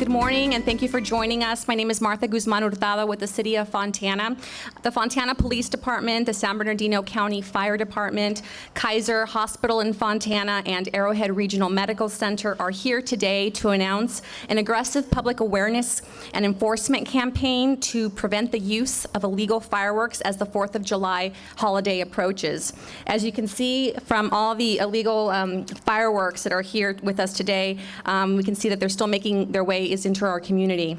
Good morning, and thank you for joining us. My name is Martha Guzman-Hurtado with the City of Fontana. The Fontana Police Department, the San Bernardino County Fire Department, Kaiser Hospital in Fontana, and Arrowhead Regional Medical Center are here today to announce an aggressive public awareness and enforcement campaign to prevent the use of illegal fireworks as the 4th of July holiday approaches. As you can see from all the illegal fireworks that are here with us today, we can see that they're still making their way into our community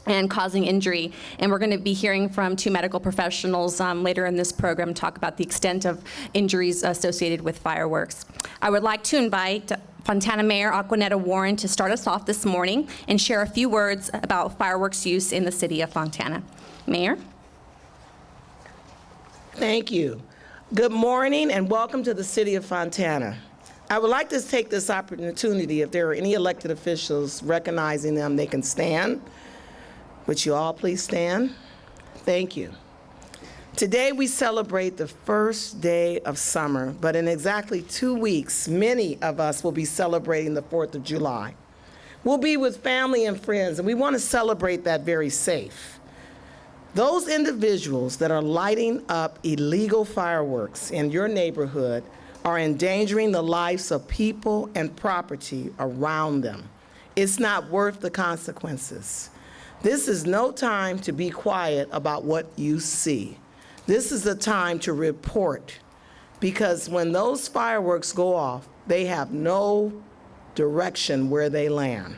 and causing injury. And we're going to be hearing from two medical professionals later in this program to talk about the extent of injuries associated with fireworks. I would like to invite Fontana Mayor Acquanetta Warren to start us off this morning and share a few words about fireworks use in the city of Fontana. Mayor? Thank you. Good morning and welcome to the city of Fontana. I would like to take this opportunity, if there are any elected officials recognizing them, they can stand. Would you all please stand? Thank you. Today we celebrate the first day of summer, but in exactly 2 weeks, many of us will be celebrating the 4th of July. We'll be with family and friends, and we want to celebrate that very safe. Those individuals that are lighting up illegal fireworks in your neighborhood are endangering the lives of people and property around them. It's not worth the consequences. This is no time to be quiet about what you see. This is the time to report, because when those fireworks go off, they have no direction where they land.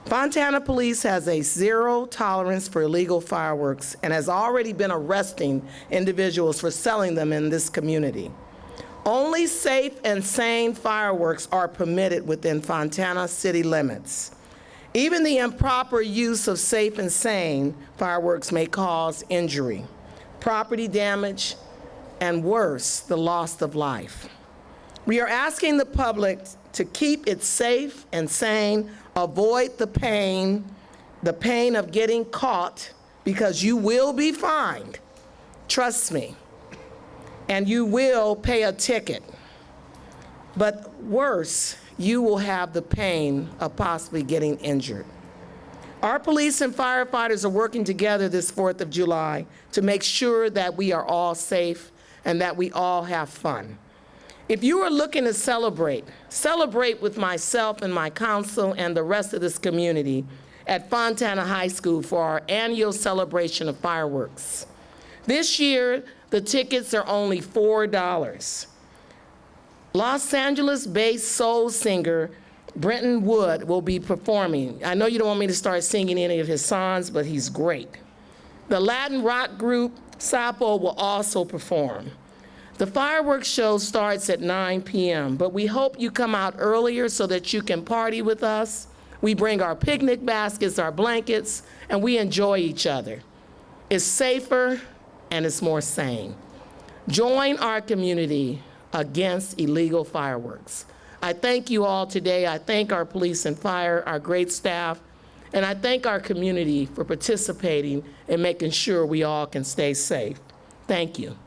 Fontana Police has a zero tolerance for illegal fireworks and has already been arresting individuals for selling them in this community. Only safe and sane fireworks are permitted within Fontana city limits. Even the improper use of safe and sane fireworks may cause injury, property damage, and worse, the loss of life. We are asking the public to keep it safe and sane, avoid the pain of getting caught, because you will be fined. Trust me. And you will pay a ticket. But worse, you will have the pain of possibly getting injured. Our police and firefighters are working together this 4th of July to make sure that we are all safe and that we all have fun. If you are looking to celebrate with myself and my council and the rest of this community at Fontana High School for our annual celebration of fireworks. This year, the tickets are only $4. Los Angeles-based soul singer Brenton Wood will be performing. I know you don't want me to start singing any of his songs, but he's great. The Latin rock group Sapo will also perform. The fireworks show starts at 9 p.m., but we hope you come out earlier so that you can party with us. We bring our picnic baskets, our blankets, and we enjoy each other. It's safer and it's more sane. Join our community against illegal fireworks. I thank you all today. I thank our police and fire, our great staff, and I thank our community for participating and making sure we all can stay safe. Thank you.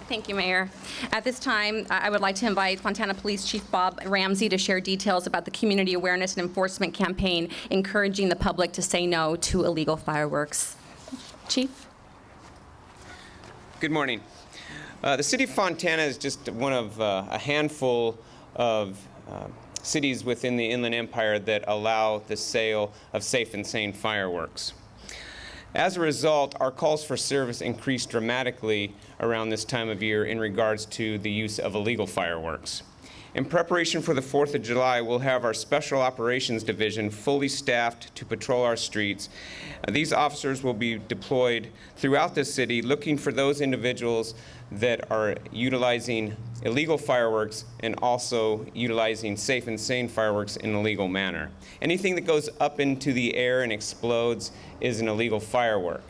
Thank you, Mayor. At this time, I would like to invite Fontana Police Chief Bob Ramsey to share details about the community awareness and enforcement campaign encouraging the public to say no to illegal fireworks. Chief? Good morning. The city of Fontana is just one of a handful of cities within the Inland Empire that allow the sale of safe and sane fireworks. As a result, our calls for service increased dramatically around this time of year in regards to the use of illegal fireworks. In preparation for the 4th of July, we'll have our Special Operations Division fully staffed to patrol our streets. These officers will be deployed throughout the city looking for those individuals that are utilizing illegal fireworks and also utilizing safe and sane fireworks in a legal manner. Anything that goes up into the air and explodes is an illegal firework.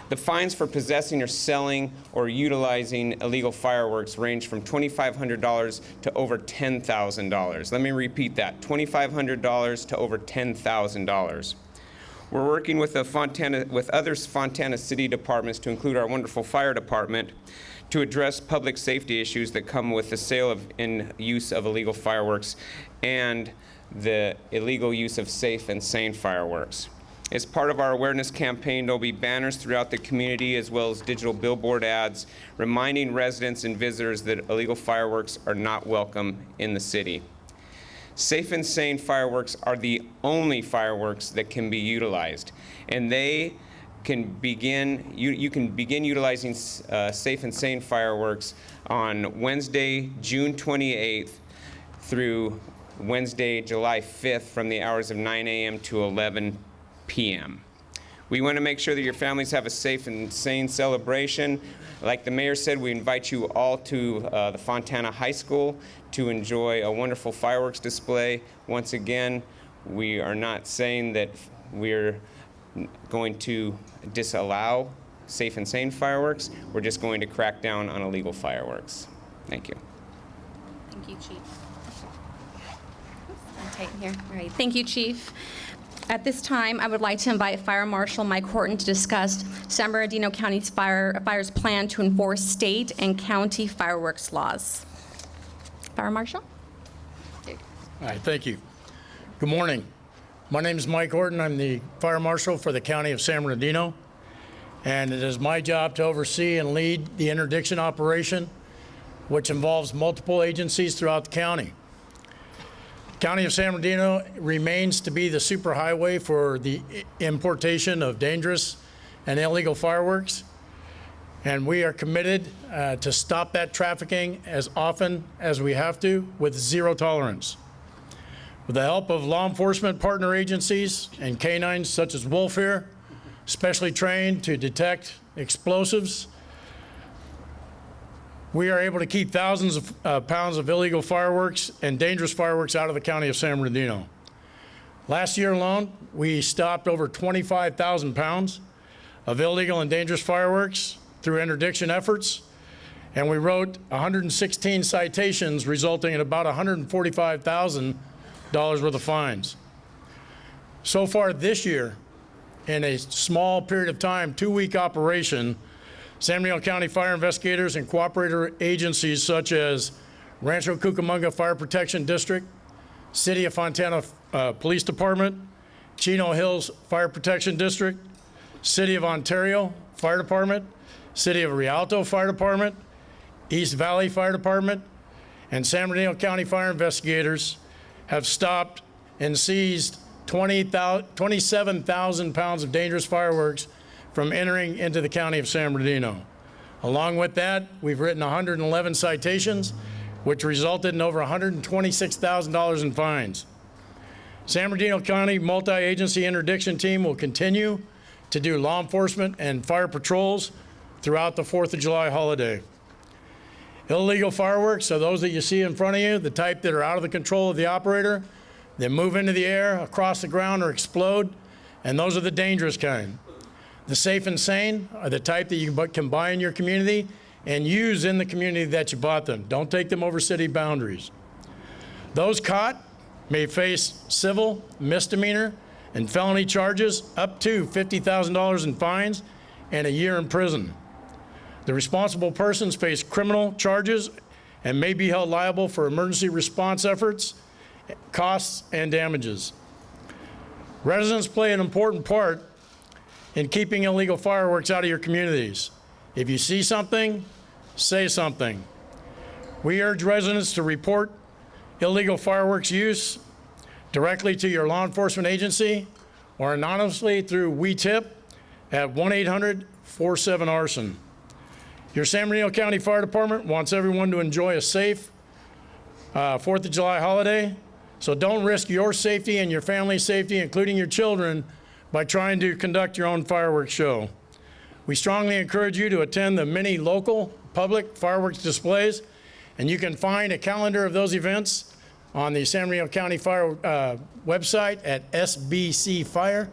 The fines for possessing or selling or utilizing illegal fireworks range from $2,500 to over $10,000. Let me repeat that, $2,500 to over $10,000. We're working with other Fontana city departments, to include our wonderful fire department, to address public safety issues that come with the sale of and use of illegal fireworks and the illegal use of safe and sane fireworks. As part of our awareness campaign, there'll be banners throughout the community as well as digital billboard ads reminding residents and visitors that illegal fireworks are not welcome in the city. Safe and sane fireworks are the only fireworks that can be utilized, and they can begin, you can begin utilizing safe and sane fireworks on Wednesday, June 28th through Wednesday, July 5th from the hours of 9 a.m. to 11 p.m. We want to make sure that your families have a safe and sane celebration. Like the mayor said, we invite you all to the Fontana High School to enjoy a wonderful fireworks display. Once again, we are not saying that we're going to disallow safe and sane fireworks. We're just going to crack down on illegal fireworks. Thank you. Thank you, Chief. Tight here. All right. Thank you, Chief. At this time, I would like to invite Fire Marshal Mike Horton to discuss San Bernardino County's fire's plan to enforce state and county fireworks laws. Fire Marshal? All right, thank you. Good morning. My name is Mike Horton. I'm the Fire Marshal for the County of San Bernardino, and it is my job to oversee and lead the interdiction operation, which involves multiple agencies throughout the county. County of San Bernardino remains to be the superhighway for the importation of dangerous and illegal fireworks, and we are committed to stop that trafficking as often as we have to with zero tolerance. With the help of law enforcement partner agencies and canines such as Wolf here, specially trained to detect explosives, we are able to keep thousands of pounds of illegal fireworks and dangerous fireworks out of the County of San Bernardino. Last year alone, we stopped over 25,000 pounds of illegal and dangerous fireworks through interdiction efforts, and we wrote 116 citations, resulting in about $145,000 worth of fines. So far this year, in a small period of time, 2-week operation, San Bernardino County fire investigators and cooperator agencies such as Rancho Cucamonga Fire Protection District, City of Fontana Police Department, Chino Hills Fire Protection District, City of Ontario Fire Department, City of Rialto Fire Department, East Valley Fire Department, and San Bernardino County fire investigators have stopped and seized 27,000 pounds of dangerous fireworks from entering into the County of San Bernardino. Along with that, we've written 111 citations, which resulted in over $126,000 in fines. San Bernardino County multi-agency interdiction team will continue to do law enforcement and fire patrols throughout the 4th of July holiday. Illegal fireworks are those that you see in front of you, the type that are out of the control of the operator, that move into the air, across the ground, or explode, and those are the dangerous kind. The safe and sane are the type that you can buy in your community and use in the community that you bought them. Don't take them over city boundaries. Those caught may face civil, misdemeanor, and felony charges up to $50,000 in fines and a year in prison. The responsible persons face criminal charges and may be held liable for emergency response efforts, costs, and damages. Residents play an important part in keeping illegal fireworks out of your communities. If you see something, say something. We urge residents to report illegal fireworks use directly to your law enforcement agency or anonymously through WeTip at 1-800-47-ARSON. Your San Bernardino County Fire Department wants everyone to enjoy a safe 4th of July holiday, so don't risk your safety and your family's safety, including your children, by trying to conduct your own fireworks show. We strongly encourage you to attend the many local public fireworks displays, and you can find a calendar of those events on the San Bernardino County Fire website at sbcfire.org.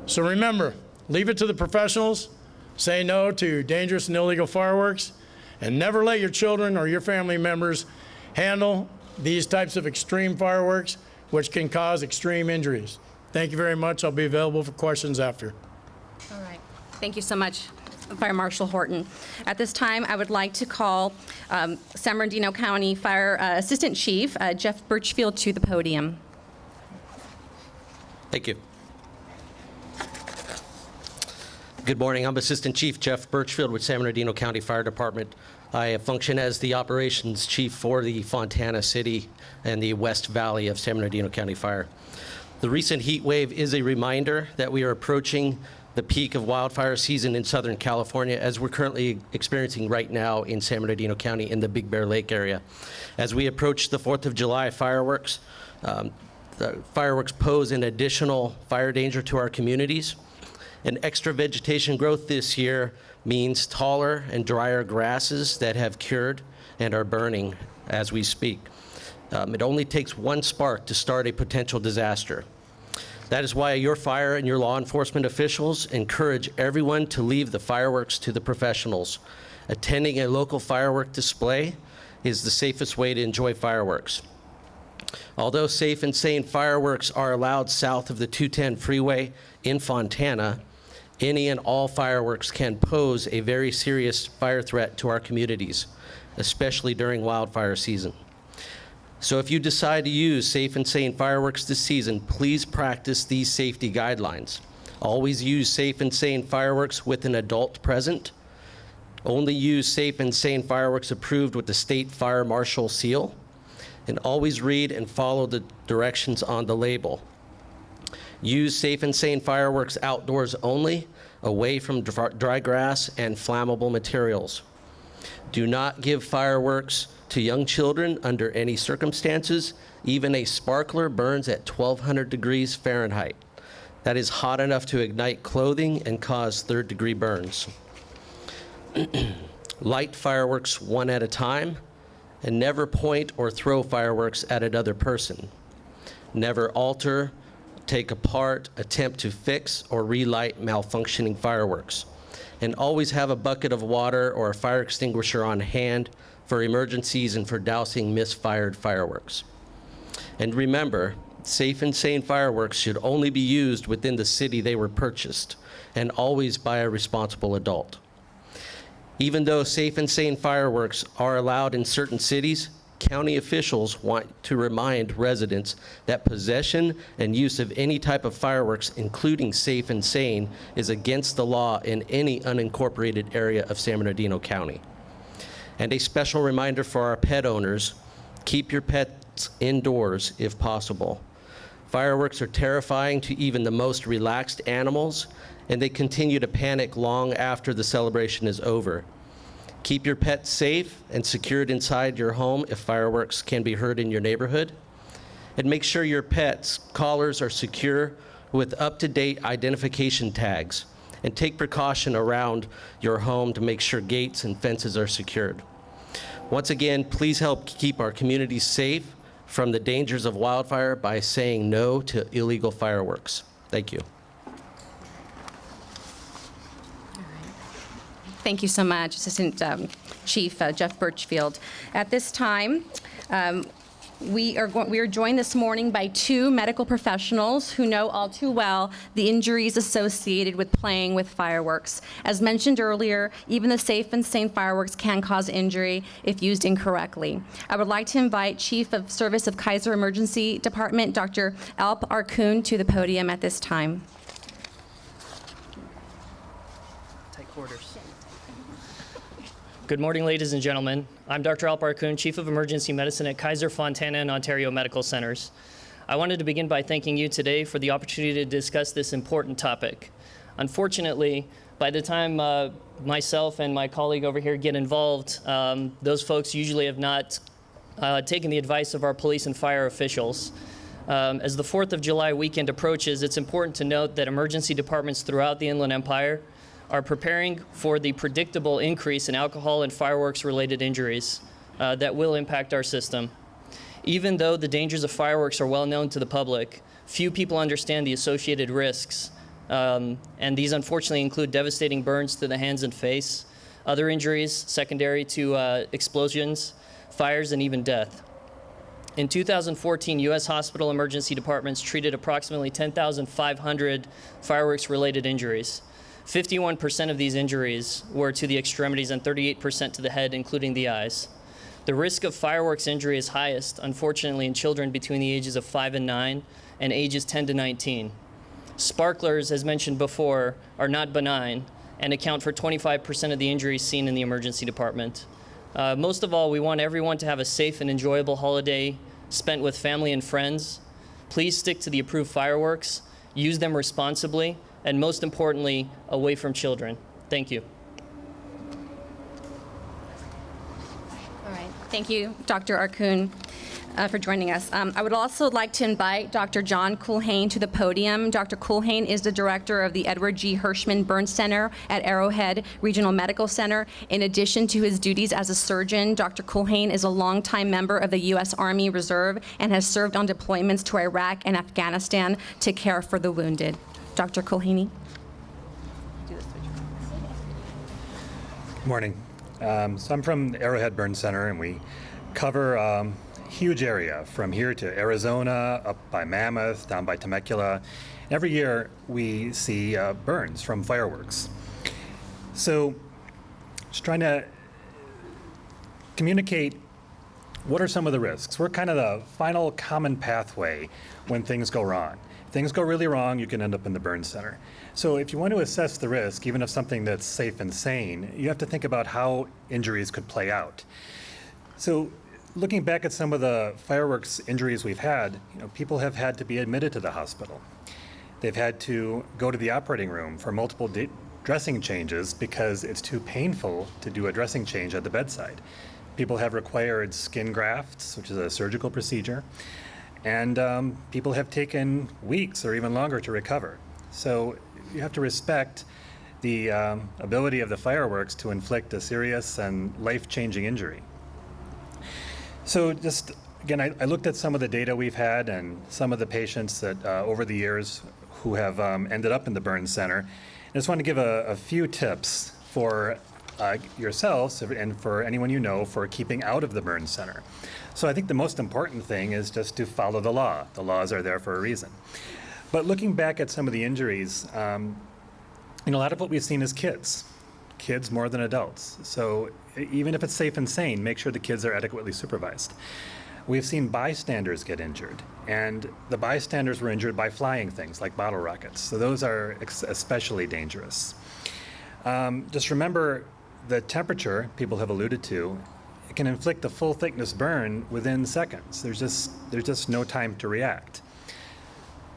So remember, leave it to the professionals, say no to dangerous and illegal fireworks, and never let your children or your family members handle these types of extreme fireworks, which can cause extreme injuries. Thank you very much. I'll be available for questions after. All right. Thank you so much. Fire Marshal Horton. At this time, I would like to call San Bernardino County Fire Assistant Chief Jeff Birchfield to the podium. Thank you. Good morning. I'm Assistant Chief Jeff Birchfield with San Bernardino County Fire Department. I function as the operations chief for the Fontana City and the West Valley of San Bernardino County Fire. The recent heat wave is a reminder that we are approaching the peak of wildfire season in Southern California, as we're currently experiencing right now in San Bernardino County in the Big Bear Lake area. As we approach the 4th of July fireworks, the fireworks pose an additional fire danger to our communities. And extra vegetation growth this year means taller and drier grasses that have cured and are burning as we speak. It only takes one spark to start a potential disaster. That is why your fire and your law enforcement officials encourage everyone to leave the fireworks to the professionals. Attending a local firework display is the safest way to enjoy fireworks. Although safe and sane fireworks are allowed south of the 210 freeway in Fontana, any and all fireworks can pose a very serious fire threat to our communities, especially during wildfire season. So if you decide to use safe and sane fireworks this season, please practice these safety guidelines. Always use safe and sane fireworks with an adult present. Only use safe and sane fireworks approved with the state fire marshal seal. And always read and follow the directions on the label. Use safe and sane fireworks outdoors only, away from dry grass and flammable materials. Do not give fireworks to young children under any circumstances. Even a sparkler burns at 1,200 degrees Fahrenheit. That is hot enough to ignite clothing and cause third-degree burns. Light fireworks one at a time, and never point or throw fireworks at another person. Never alter, take apart, attempt to fix, or relight malfunctioning fireworks. And always have a bucket of water or a fire extinguisher on hand for emergencies and for dousing misfired fireworks. And remember, safe and sane fireworks should only be used within the city they were purchased, and always by a responsible adult. Even though safe and sane fireworks are allowed in certain cities, county officials want to remind residents that possession and use of any type of fireworks, including safe and sane, is against the law in any unincorporated area of San Bernardino County. And a special reminder for our pet owners, keep your pets indoors if possible. Fireworks are terrifying to even the most relaxed animals, and they continue to panic long after the celebration is over. Keep your pets safe and secured inside your home if fireworks can be heard in your neighborhood. And make sure your pets' collars are secure with up-to-date identification tags. And take precaution around your home to make sure gates and fences are secured. Once again, please help keep our communities safe from the dangers of wildfire by saying no to illegal fireworks. Thank you. Thank you so much, Assistant Chief Jeff Birchfield. At this time, we are joined this morning by two medical professionals who know all too well the injuries associated with playing with fireworks. As mentioned earlier, even the safe and sane fireworks can cause injury if used incorrectly. I would like to invite Chief of Service of Kaiser Emergency Department, Dr. Alp Arkun, to the podium at this time. Tight quarters. Good morning, ladies and gentlemen. I'm Dr. Alp Arkun, Chief of Emergency Medicine at Kaiser, Fontana, and Ontario Medical Centers. I wanted to begin by thanking you today for the opportunity to discuss this important topic. Unfortunately, by the time myself and my colleague over here get involved, those folks usually have not taken the advice of our police and fire officials. As the 4th of July weekend approaches, it's important to note that emergency departments throughout the Inland Empire are preparing for the predictable increase in alcohol and fireworks-related injuries that will impact our system. Even though the dangers of fireworks are well known to the public, few people understand the associated risks, and these unfortunately include devastating burns to the hands and face, other injuries secondary to explosions, fires, and even death. In 2014, U.S. hospital emergency departments treated approximately 10,500 fireworks-related injuries. 51% of these injuries were to the extremities and 38% to the head, including the eyes. The risk of fireworks injury is highest, unfortunately, in children between the ages of 5 and 9 and ages 10 to 19. Sparklers, as mentioned before, are not benign and account for 25% of the injuries seen in the emergency department. Most of all, we want everyone to have a safe and enjoyable holiday spent with family and friends. Please stick to the approved fireworks, use them responsibly, and most importantly, away from children. Thank you. All right. Thank you, Dr. Arkun, for joining us. I would also like to invite Dr. John Culhane to the podium. Dr. Culhane is the director of the Edward G. Hirschman Burn Center at Arrowhead Regional Medical Center. In addition to his duties as a surgeon, Dr. Culhane is a longtime member of the U.S. Army Reserve and has served on deployments to Iraq and Afghanistan to care for the wounded. Dr. Culhane. Good morning. So I'm from the Arrowhead Burn Center, and we cover a huge area from here to Arizona, up by Mammoth, down by Temecula. Every year we see burns from fireworks. So just trying to communicate what are some of the risks. We're kind of the final common pathway when things go wrong. If things go really wrong, you can end up in the burn center. So if you want to assess the risk, even of something that's safe and sane, you have to think about how injuries could play out. So looking back at some of the fireworks injuries we've had, people have had to be admitted to the hospital. They've had to go to the operating room for multiple dressing changes because it's too painful to do a dressing change at the bedside. People have required skin grafts, which is a surgical procedure, and people have taken weeks or even longer to recover. So you have to respect the ability of the fireworks to inflict a serious and life-changing injury. So just, again, I looked at some of the data we've had and some of the patients that over the years who have ended up in the burn center. I just want to give a few tips for yourselves and for anyone you know for keeping out of the burn center. So I think the most important thing is just to follow the law. The laws are there for a reason. But looking back at some of the injuries, a lot of what we've seen is kids more than adults. So even if it's safe and sane, make sure the kids are adequately supervised. We've seen bystanders get injured, and the bystanders were injured by flying things like bottle rockets. So those are especially dangerous. Just remember the temperature people have alluded to. It can inflict a full thickness burn within seconds. There's just no time to react.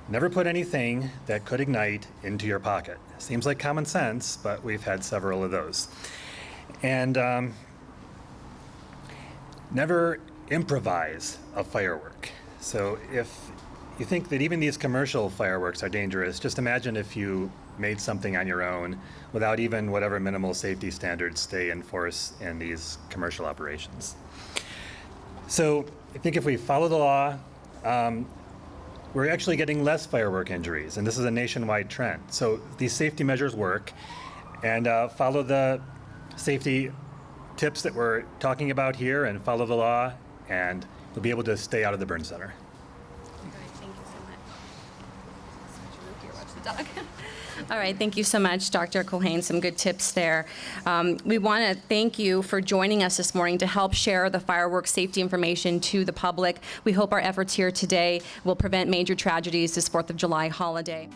Never put anything that could ignite into your pocket. Seems like common sense, but we've had several of those. And never improvise a firework. So if you think that even these commercial fireworks are dangerous, just imagine if you made something on your own without even whatever minimal safety standards stay in force in these commercial operations. So I think if we follow the law, we're actually getting less firework injuries, and this is a nationwide trend. So these safety measures work, and follow the safety tips that we're talking about here and follow the law, and you'll be able to stay out of the burn center. All right, thank you so much, Dr. Culhane. Some good tips there. We want to thank you for joining us this morning to help share the fireworks safety information to the public. We hope our efforts here today will prevent major tragedies this 4th of July holiday.